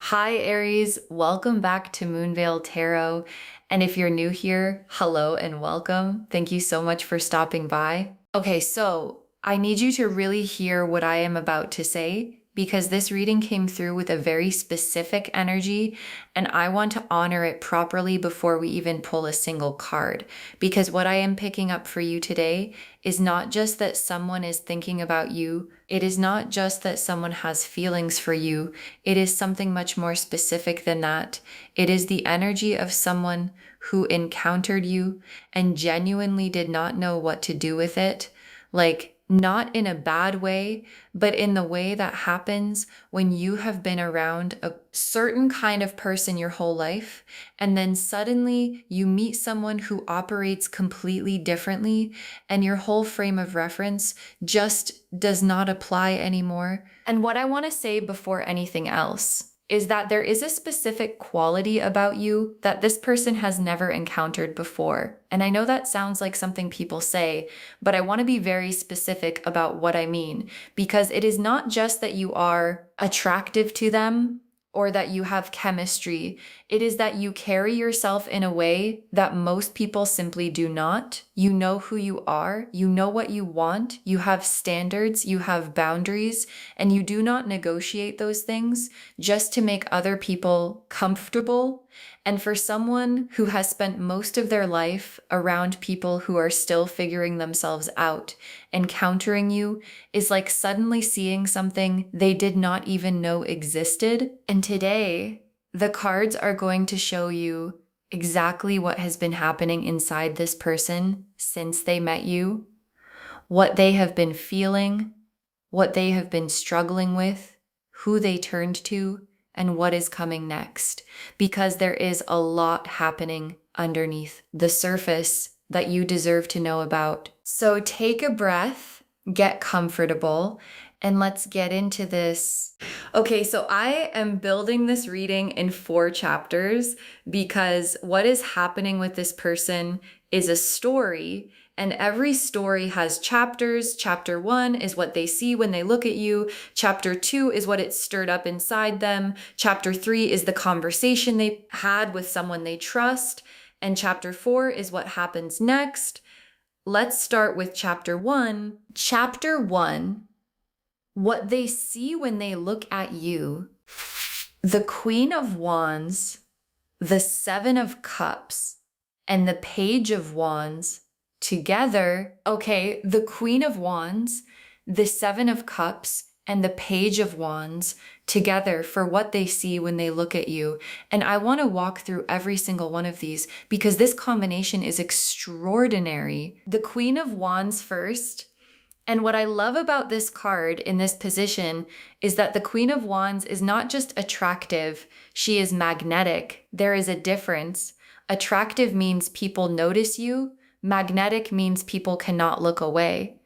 Hi, Aries. Welcome back to Moonveil Tarot. And if you're new here, hello and welcome. Thank you so much for stopping by. Okay, so I need you to really hear what I am about to say because this reading came through with a very specific energy, and I want to honor it properly before we even pull a single card. Because what I am picking up for you today is not just that someone is thinking about you, it is not just that someone has feelings for you, it is something much more specific than that. It is the energy of someone who encountered you and genuinely did not know what to do with it. Like, not in a bad way, but in the way that happens when you have been around a certain kind of person your whole life, and then suddenly you meet someone who operates completely differently, and your whole frame of reference just does not apply anymore. And what I want to say before anything else is that there is a specific quality about you that this person has never encountered before. And I know that sounds like something people say, but I want to be very specific about what I mean, because it is not just that you are attractive to them or that you have chemistry. It is that you carry yourself in a way that most people simply do not. You know who you are, you know what you want, you have standards, you have boundaries, and you do not negotiate those things just to make other people comfortable. And for someone who has spent most of their life around people who are still figuring themselves out, encountering you is like suddenly seeing something they did not even know existed. And today, the cards are going to show you exactly what has been happening inside this person since they met you, what they have been feeling, what they have been struggling with, who they turned to, and what is coming next. Because there is a lot happening underneath the surface that you deserve to know about. So take a breath, get comfortable, and let's get into this. Okay, so I am building this reading in 4 chapters because what is happening with this person is a story, and every story has chapters. Chapter 1 is what they see when they look at you. Chapter 2 is what it stirred up inside them. Chapter 3 is the conversation they had with someone they trust. And chapter 4 is what happens next. Let's start with chapter 1. Chapter 1, what they see when they look at you: the Queen of Wands, the Seven of Cups, and the Page of Wands together. Okay, the Queen of Wands, the Seven of Cups, and the Page of Wands together for what they see when they look at you. And I want to walk through every single one of these because this combination is extraordinary. The Queen of Wands first. And what I love about this card in this position is that the Queen of Wands is not just attractive, she is magnetic. There is a difference. Attractive means people notice you. Magnetic means people cannot look away.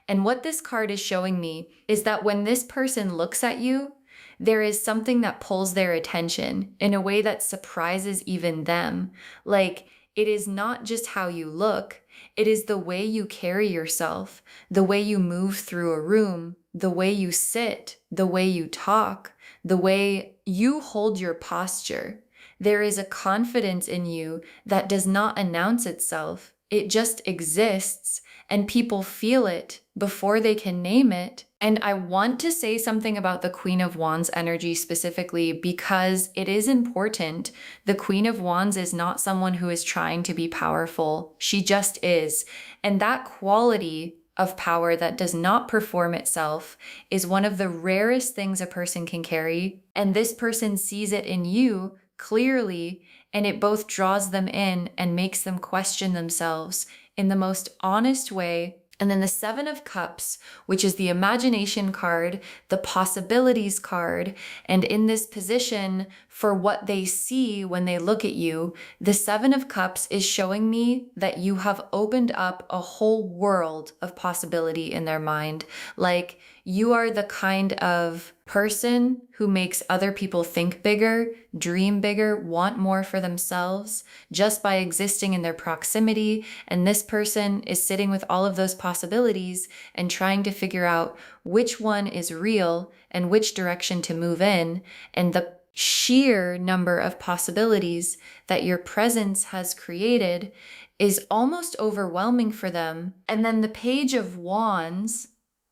And what this card is showing me is that when this person looks at you, there is something that pulls their attention in a way that surprises even them. Like, it is not just how you look, it is the way you carry yourself, the way you move through a room, the way you sit, the way you talk, the way you hold your posture. There is a confidence in you that does not announce itself. It just exists, and people feel it before they can name it. And I want to say something about the Queen of Wands energy specifically because it is important. The Queen of Wands is not someone who is trying to be powerful. She just is. And that quality of power that does not perform itself is one of the rarest things a person can carry. And this person sees it in you clearly, and it both draws them in and makes them question themselves in the most honest way. And then the Seven of Cups, which is the imagination card, the possibilities card. And in this position, for what they see when they look at you, the Seven of Cups is showing me that you have opened up a whole world of possibility in their mind. Like, you are the kind of person who makes other people think bigger, dream bigger, want more for themselves just by existing in their proximity. And this person is sitting with all of those possibilities and trying to figure out which one is real and which direction to move in. And the sheer number of possibilities that your presence has created is almost overwhelming for them. And then the Page of Wands,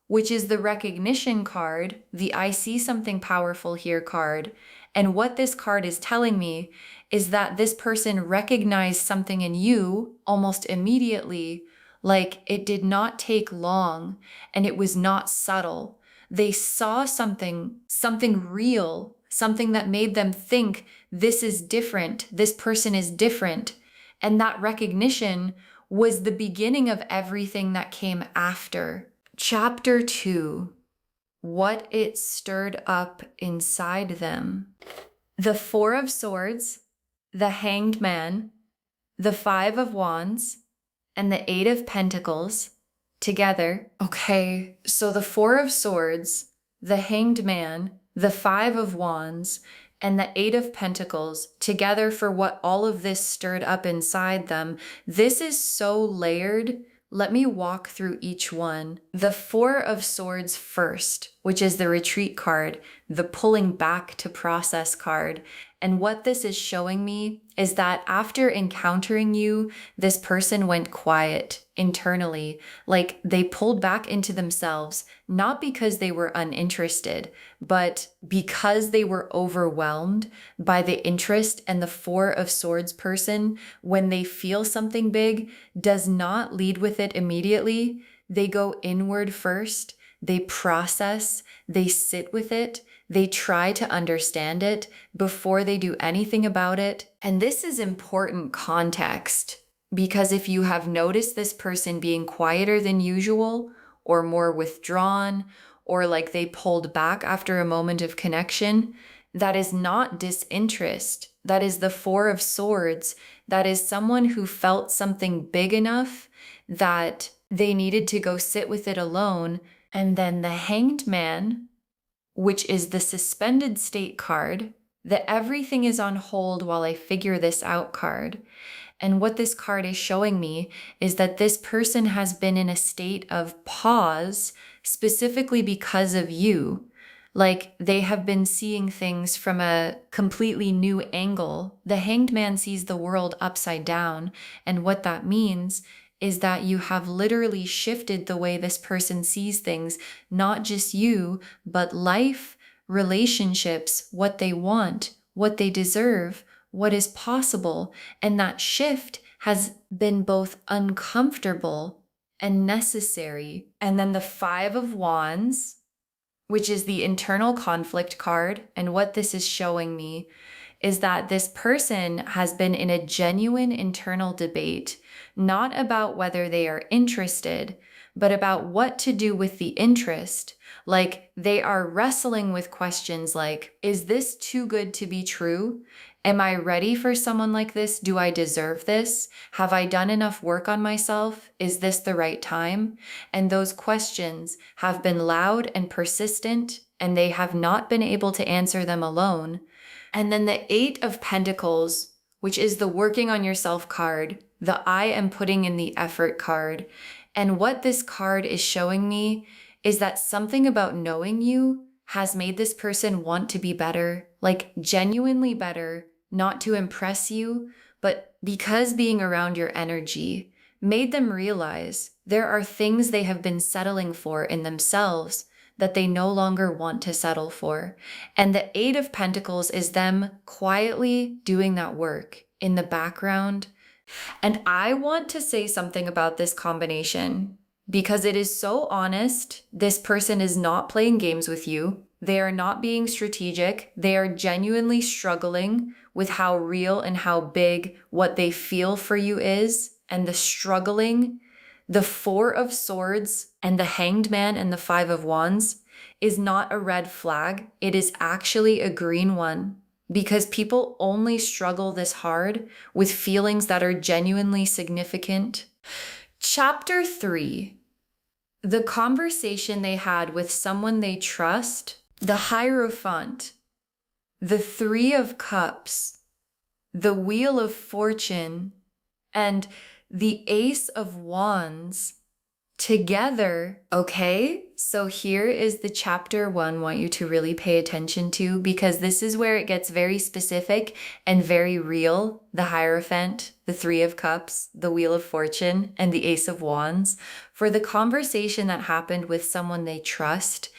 which is the recognition card, the I see something powerful here card. And what this card is telling me is that this person recognized something in you almost immediately, like it did not take long and it was not subtle. They saw something real, something that made them think this is different, this person is different. And that recognition was the beginning of everything that came after. Chapter 2, what it stirred up inside them. The Four of Swords, the Hanged Man, the Five of Wands, and the Eight of Pentacles together. Okay, so the Four of Swords, the Hanged Man, the Five of Wands, and the Eight of Pentacles together for what all of this stirred up inside them. This is so layered. Let me walk through each one. The Four of Swords first, which is the retreat card, the pulling back to process card. And what this is showing me is that after encountering you, this person went quiet internally, like they pulled back into themselves, not because they were uninterested, but because they were overwhelmed by the interest. And the Four of Swords person, when they feel something big, does not lead with it immediately. They go inward first, they process, they sit with it, they try to understand it before they do anything about it. And this is important context, because if you have noticed this person being quieter than usual or more withdrawn, or like they pulled back after a moment of connection, that is not disinterest. That is the Four of Swords. That is someone who felt something big enough that they needed to go sit with it alone. And then the Hanged Man, which is the suspended state card, the everything is on hold while I figure this out card. And what this card is showing me is that this person has been in a state of pause specifically because of you. Like they have been seeing things from a completely new angle. The Hanged Man sees the world upside down. And what that means is that you have literally shifted the way this person sees things, not just you, but life, relationships, what they want, what they deserve, what is possible. And that shift has been both uncomfortable and necessary. And then the Five of Wands, which is the internal conflict card. And what this is showing me is that this person has been in a genuine internal debate, not about whether they are interested, but about what to do with the interest. Like they are wrestling with questions like, is this too good to be true? Am I ready for someone like this? Do I deserve this? Have I done enough work on myself? Is this the right time? And those questions have been loud and persistent, and they have not been able to answer them alone. And then the Eight of Pentacles, which is the working on yourself card, the I am putting in the effort card. And what this card is showing me is that something about knowing you has made this person want to be better, like genuinely better, not to impress you, but because being around your energy made them realize there are things they have been settling for in themselves that they no longer want to settle for. And the Eight of Pentacles is them quietly doing that work in the background. And I want to say something about this combination because it is so honest. This person is not playing games with you. They are not being strategic. They are genuinely struggling with how real and how big what they feel for you is, and the struggling. The Four of Swords and the Hanged Man and the Five of Wands is not a red flag. It is actually a green one, because people only struggle this hard with feelings that are genuinely significant. Chapter 3, the conversation they had with someone they trust, the Hierophant, the Three of Cups, the Wheel of Fortune, and the Ace of Wands together. Okay, so here is the chapter 1 I want you to really pay attention to, because this is where it gets very specific and very real. The Hierophant, the Three of Cups, the Wheel of Fortune, and the Ace of Wands, for the conversation that happened with someone they trust.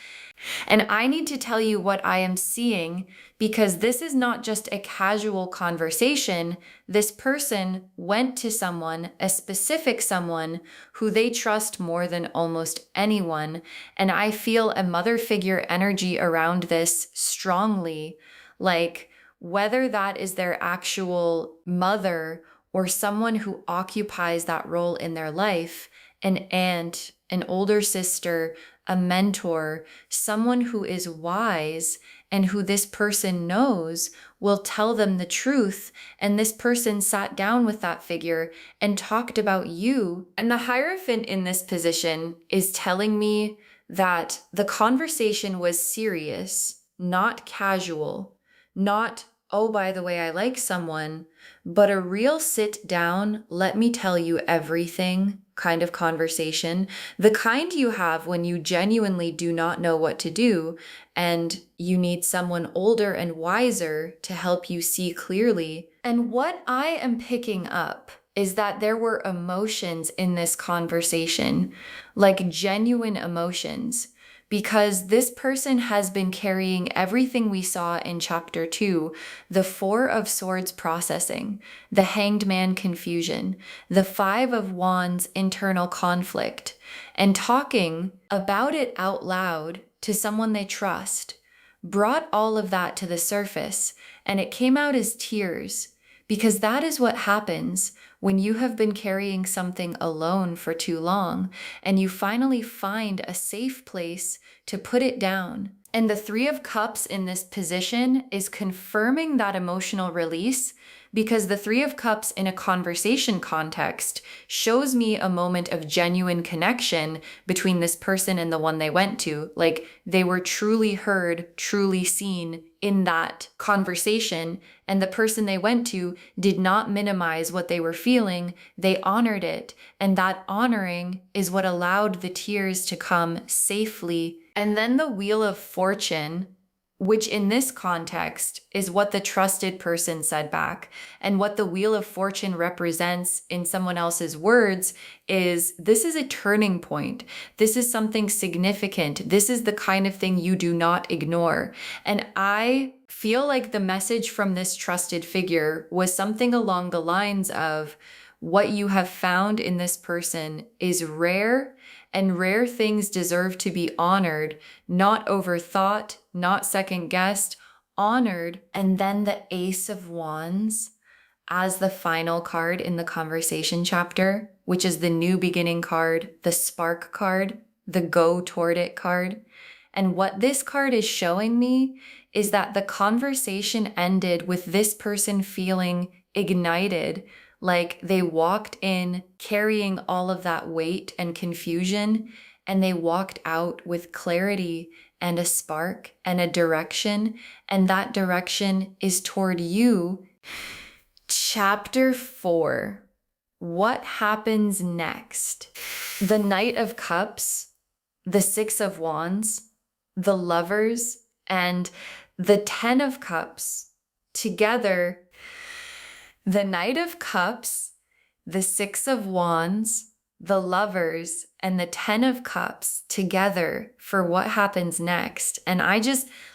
And I need to tell you what I am seeing, because this is not just a casual conversation. This person went to someone, a specific someone who they trust more than almost anyone. And I feel a mother figure energy around this strongly, like whether that is their actual mother or someone who occupies that role in their life, an aunt, an older sister, a mentor, someone who is wise and who this person knows will tell them the truth. And this person sat down with that figure and talked about you. And the Hierophant in this position is telling me that the conversation was serious, not casual, not, oh, by the way, I like someone, but a real sit down, let me tell you everything kind of conversation, the kind you have when you genuinely do not know what to do and you need someone older and wiser to help you see clearly. And what I am picking up is that there were emotions in this conversation, like genuine emotions, because this person has been carrying everything we saw in chapter 2, the Four of Swords processing, the Hanged Man confusion, the Five of Wands internal conflict, and talking about it out loud to someone they trust, brought all of that to the surface, and it came out as tears, because that is what happens when you have been carrying something alone for too long and you finally find a safe place to put it down. And the Three of Cups in this position is confirming that emotional release, because the Three of Cups in a conversation context shows me a moment of genuine connection between this person and the one they went to. Like they were truly heard, truly seen in that conversation, and the person they went to did not minimize what they were feeling. They honored it, and that honoring is what allowed the tears to come safely. And then the Wheel of Fortune, which in this context is what the trusted person said back. And what the Wheel of Fortune represents in someone else's words is this is a turning point. This is something significant. This is the kind of thing you do not ignore. And I feel like the message from this trusted figure was something along the lines of what you have found in this person is rare, and rare things deserve to be honored, not overthought, not second guessed, honored. And then the Ace of Wands as the final card in the conversation chapter, which is the new beginning card, the spark card, the go toward it card. And what this card is showing me is that the conversation ended with this person feeling ignited, like they walked in carrying all of that weight and confusion, and they walked out with clarity and a spark and a direction, and that direction is toward you. Chapter 4. What happens next? The Knight of Cups, the Six of Wands, the Lovers, and the Ten of Cups together. The Knight of Cups, the Six of Wands, the Lovers, and the Ten of Cups together for what happens next. And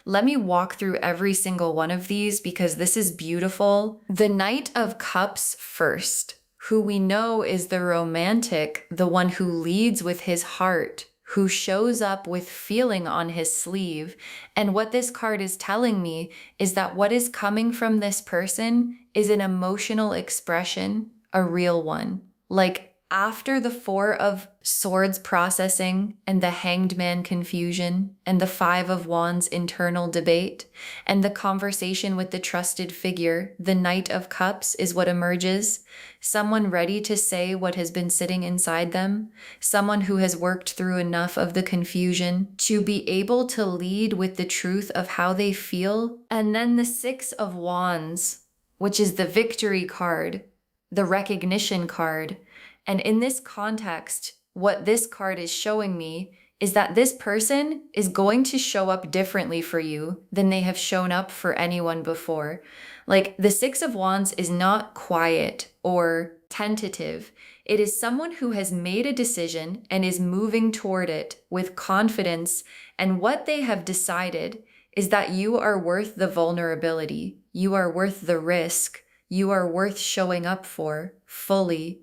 let me walk through every single one of these because this is beautiful. The Knight of Cups first, who we know is the romantic, the one who leads with his heart, who shows up with feeling on his sleeve. And what this card is telling me is that what is coming from this person is an emotional expression, a real one. Like after the Four of Swords processing and the Hanged Man confusion and the Five of Wands internal debate and the conversation with the trusted figure, the Knight of Cups is what emerges. Someone ready to say what has been sitting inside them. Someone who has worked through enough of the confusion to be able to lead with the truth of how they feel. And then the Six of Wands, which is the victory card, the recognition card. And in this context, what this card is showing me is that this person is going to show up differently for you than they have shown up for anyone before. Like the Six of Wands is not quiet or tentative. It is someone who has made a decision and is moving toward it with confidence. And what they have decided is that you are worth the vulnerability. You are worth the risk. You are worth showing up for fully.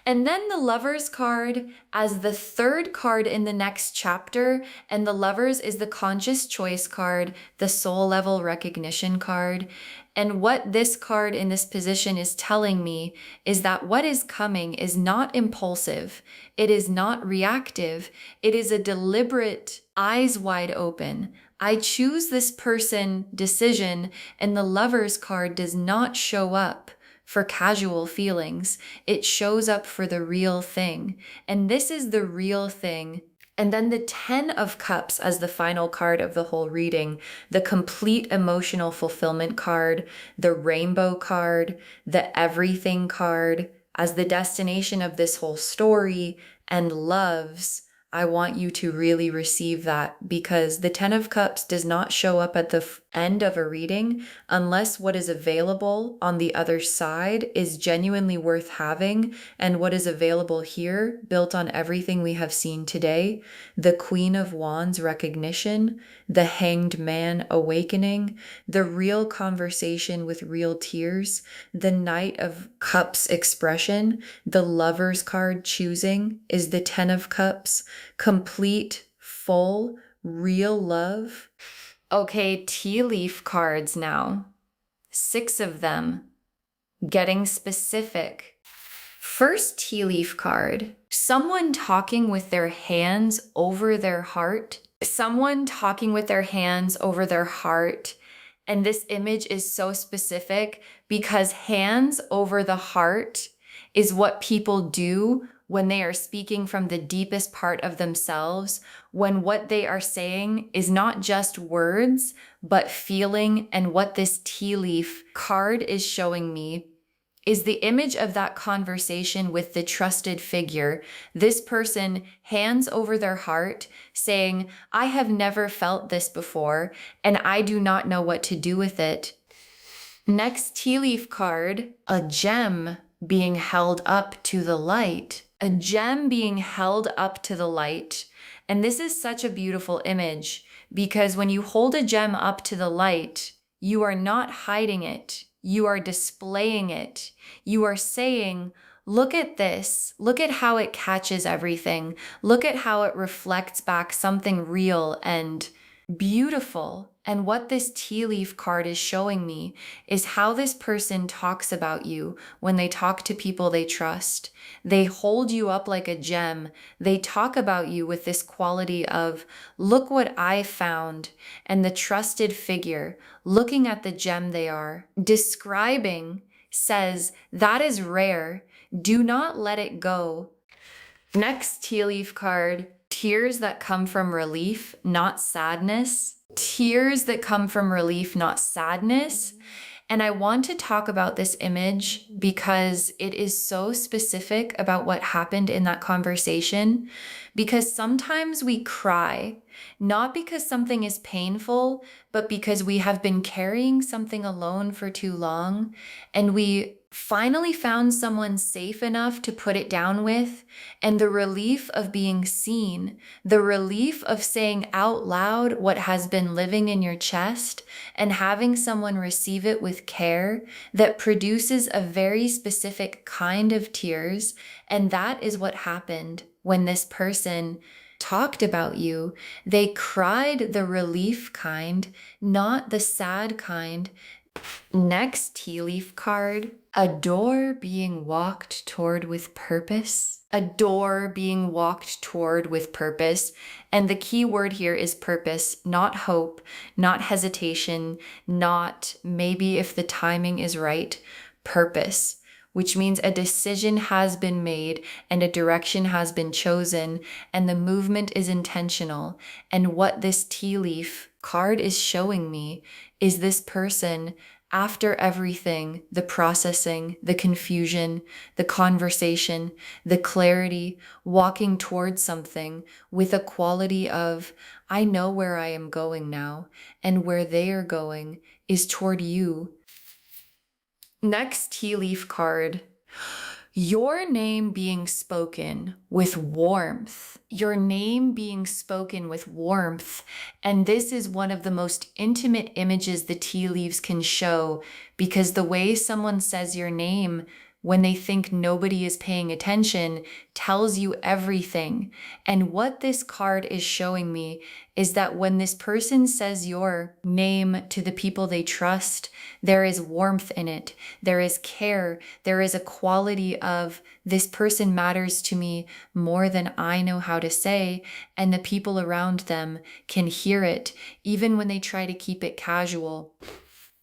And then the Lovers card as the third card in the next chapter. And the Lovers is the conscious choice card, the soul level recognition card. And what this card in this position is telling me is that what is coming is not impulsive. It is not reactive. It is a deliberate, eyes wide open. I choose this person decision, and the Lovers card does not show up for casual feelings. It shows up for the real thing. And this is the real thing. And then the 10 of Cups as the final card of the whole reading, the complete emotional fulfillment card, the rainbow card, the everything card as the destination of this whole story, and loves. I want you to really receive that, because the 10 of Cups does not show up at the end of a reading unless what is available on the other side is genuinely worth having. And what is available here, built on everything we have seen today, the Queen of Wands recognition, the Hanged Man awakening, the real conversation with real tears, the Knight of Cups expression, the Lovers card choosing is the 10 of Cups, complete, full, real love. Okay, tea leaf cards now. 6 of them. Getting specific. First tea leaf card. Someone talking with their hands over their heart. Someone talking with their hands over their heart. And this image is so specific because hands over the heart is what people do when they are speaking from the deepest part of themselves, when what they are saying is not just words, but feeling. And what this tea leaf card is showing me is the image of that conversation with the trusted figure. This person, hands over their heart, saying, I have never felt this before, and I do not know what to do with it. Next tea leaf card, a gem being held up to the light. A gem being held up to the light. And this is such a beautiful image, because when you hold a gem up to the light, you are not hiding it. You are displaying it. You are saying, look at this. Look at how it catches everything. Look at how it reflects back something real and beautiful. And what this tea leaf card is showing me is how this person talks about you when they talk to people they trust. They hold you up like a gem. They talk about you with this quality of, look what I found. And the trusted figure, looking at the gem they are, describing, says, that is rare. Do not let it go. Next tea leaf card, tears that come from relief, not sadness. Tears that come from relief, not sadness. And I want to talk about this image because it is so specific about what happened in that conversation. Because sometimes we cry, not because something is painful, but because we have been carrying something alone for too long, and we finally found someone safe enough to put it down with, and the relief of being seen, the relief of saying out loud what has been living in your chest, and having someone receive it with care that produces a very specific kind of tears. And that is what happened when this person talked about you. They cried the relief kind, not the sad kind. Next tea leaf card, a door being walked toward with purpose. A door being walked toward with purpose. And the key word here is purpose, not hope, not hesitation, not maybe if the timing is right. Purpose, which means a decision has been made and a direction has been chosen and the movement is intentional. And what this tea leaf card is showing me is this person after everything, the processing, the confusion, the conversation, the clarity, walking towards something with a quality of, I know where I am going now, and where they are going is toward you. Next tea leaf card. Your name being spoken with warmth. Your name being spoken with warmth. And this is one of the most intimate images the tea leaves can show, because the way someone says your name when they think nobody is paying attention tells you everything. And what this card is showing me is that when this person says your name to the people they trust, there is warmth in it. There is care. There is a quality of, this person matters to me more than I know how to say, and the people around them can hear it, even when they try to keep it casual.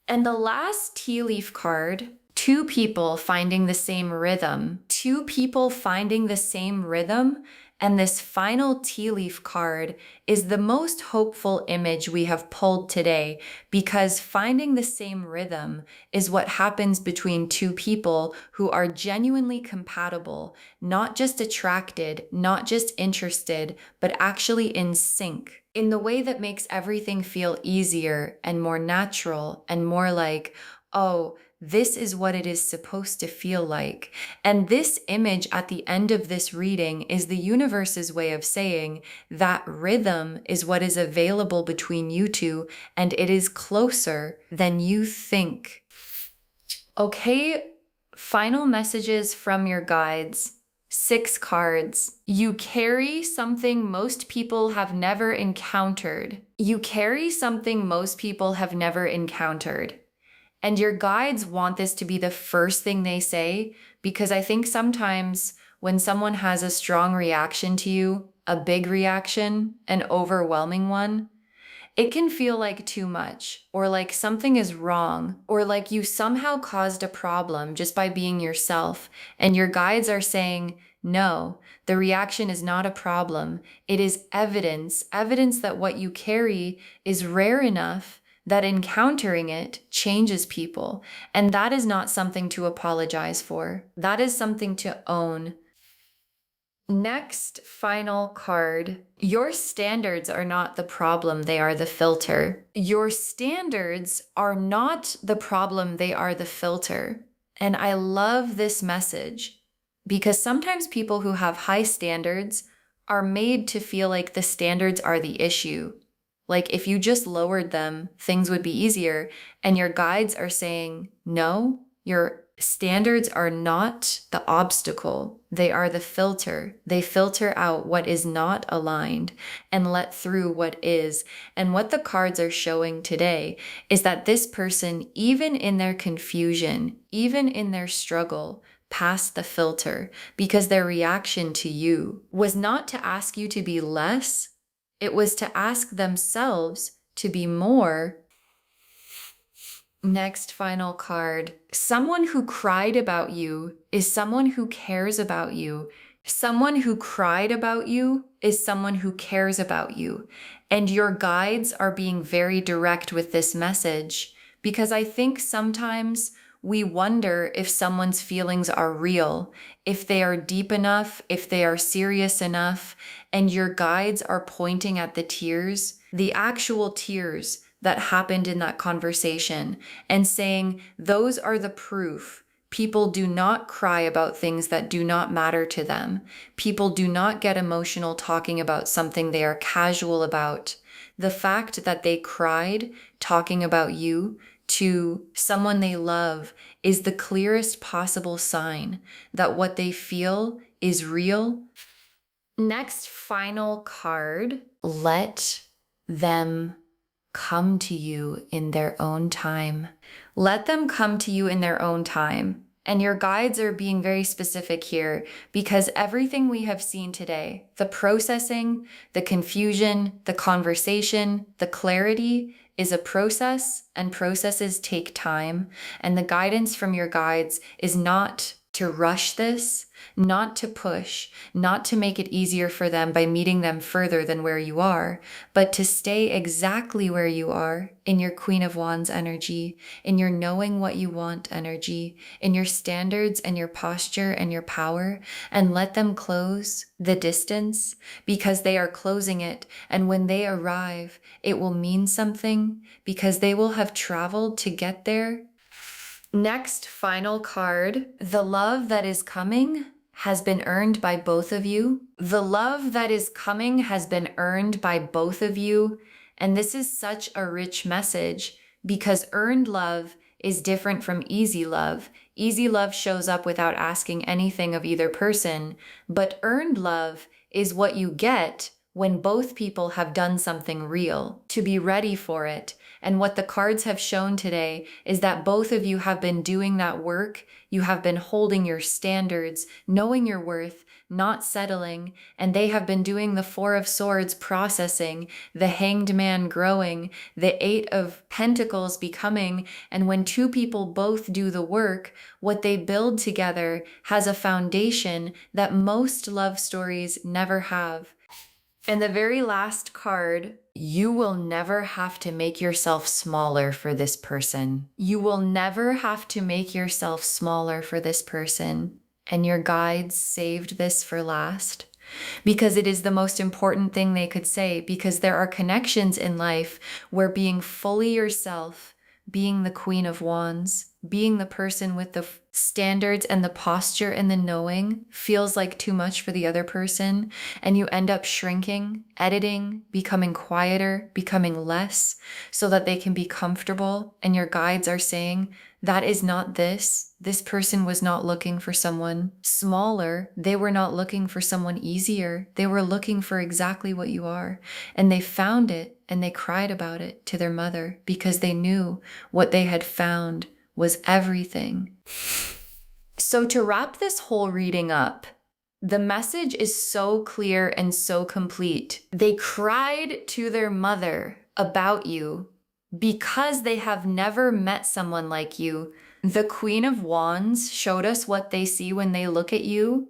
And the last tea leaf card, two people finding the same rhythm. Two people finding the same rhythm. And this final tea leaf card is the most hopeful image we have pulled today, because finding the same rhythm is what happens between two people who are genuinely compatible, not just attracted, not just interested, but actually in sync, in the way that makes everything feel easier and more natural and more like, oh, this is what it is supposed to feel like. And this image at the end of this reading is the universe's way of saying that rhythm is what is available between you two, and it is closer than you think. Okay, final messages from your guides. 6 cards. You carry something most people have never encountered. You carry something most people have never encountered. And your guides want this to be the first thing they say, because I think sometimes when someone has a strong reaction to you, a big reaction, an overwhelming one, it can feel like too much, or like something is wrong, or like you somehow caused a problem just by being yourself. And your guides are saying, no, the reaction is not a problem. It is evidence that what you carry is rare enough that encountering it changes people. And that is not something to apologize for. That is something to own. Next, final card. Your standards are not the problem, they are the filter. Your standards are not the problem, they are the filter. And I love this message, because sometimes people who have high standards are made to feel like the standards are the issue. Like if you just lowered them, things would be easier. And your guides are saying, no, your standards are not the obstacle. They are the filter. They filter out what is not aligned and let through what is. And what the cards are showing today is that this person, even in their confusion, even in their struggle, passed the filter, because their reaction to you was not to ask you to be less. It was to ask themselves to be more. Next final card. Someone who cried about you is someone who cares about you. Someone who cried about you is someone who cares about you. And your guides are being very direct with this message, because I think sometimes we wonder if someone's feelings are real, if they are deep enough, if they are serious enough, and your guides are pointing at the tears, the actual tears that happened in that conversation, and saying, those are the proof. People do not cry about things that do not matter to them. People do not get emotional talking about something they are casual about. The fact that they cried talking about you to someone they love is the clearest possible sign that what they feel is real. Next final card. Let them come to you in their own time. Let them come to you in their own time. And your guides are being very specific here, because everything we have seen today, the processing, the confusion, the conversation, the clarity, is a process, and processes take time. And the guidance from your guides is not to rush this, not to push, not to make it easier for them by meeting them further than where you are, but to stay exactly where you are in your Queen of Wands energy, in your knowing what you want energy, in your standards and your posture and your power, and let them close the distance because they are closing it. And when they arrive, it will mean something because they will have traveled to get there. Next, final card. The love that is coming has been earned by both of you. The love that is coming has been earned by both of you. And this is such a rich message because earned love is different from easy love. Easy love shows up without asking anything of either person, but earned love is what you get when both people have done something real, to be ready for it. And what the cards have shown today is that both of you have been doing that work. You have been holding your standards, knowing your worth, not settling, and they have been doing the Four of Swords processing, the Hanged Man growing, the Eight of Pentacles becoming, and when two people both do the work, what they build together has a foundation that most love stories never have. And the very last card, you will never have to make yourself smaller for this person. You will never have to make yourself smaller for this person. And your guides saved this for last because it is the most important thing they could say, because there are connections in life where being fully yourself, being the Queen of Wands, being the person with the standards and the posture and the knowing feels like too much for the other person, and you end up shrinking, editing, becoming quieter, becoming less so that they can be comfortable. And your guides are saying, that is not this. This person was not looking for someone smaller. They were not looking for someone easier. They were looking for exactly what you are. And they found it, and they cried about it to their mother because they knew what they had found was everything. So to wrap this whole reading up, the message is so clear and so complete. They cried to their mother about you because they have never met someone like you. The Queen of Wands showed us what they see when they look at you.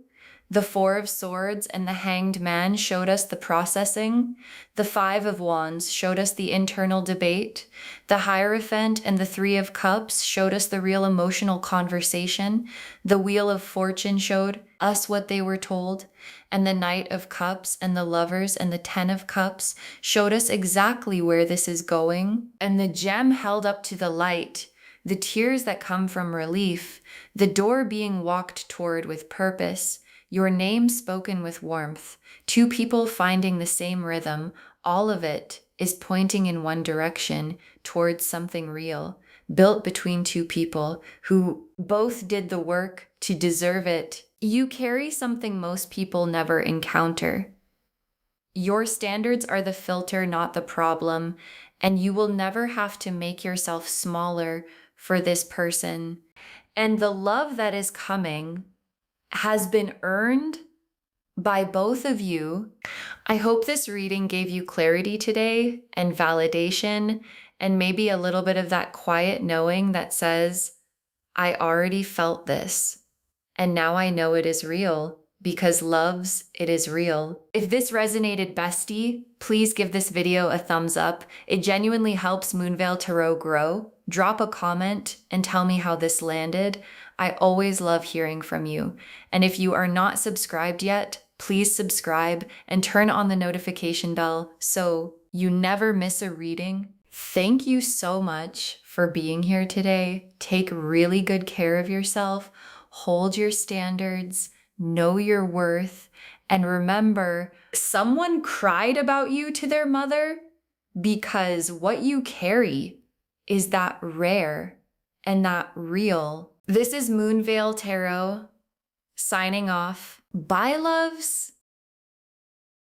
The Four of Swords and the Hanged Man showed us the processing. The Five of Wands showed us the internal debate. The Hierophant and the Three of Cups showed us the real emotional conversation. The Wheel of Fortune showed us what they were told. And the Knight of Cups and the Lovers and the Ten of Cups showed us exactly where this is going. And the gem held up to the light, the tears that come from relief, the door being walked toward with purpose, your name spoken with warmth, two people finding the same rhythm, all of it is pointing in one direction towards something real, built between two people who both did the work to deserve it. You carry something most people never encounter. Your standards are the filter, not the problem, and you will never have to make yourself smaller for this person. And the love that is coming has been earned by both of you. I hope this reading gave you clarity today and validation, and maybe a little bit of that quiet knowing that says, I already felt this, and now I know it is real because loves, it is real. If this resonated, bestie, please give this video a thumbs up. It genuinely helps Moonveil Tarot grow. Drop a comment and tell me how this landed. I always love hearing from you. And if you are not subscribed yet, please subscribe and turn on the notification bell so you never miss a reading. Thank you so much for being here today. Take really good care of yourself. Hold your standards. Know your worth. And remember, someone cried about you to their mother because what you carry is that rare and that real. This is Moonveil Tarot signing off. Bye, loves.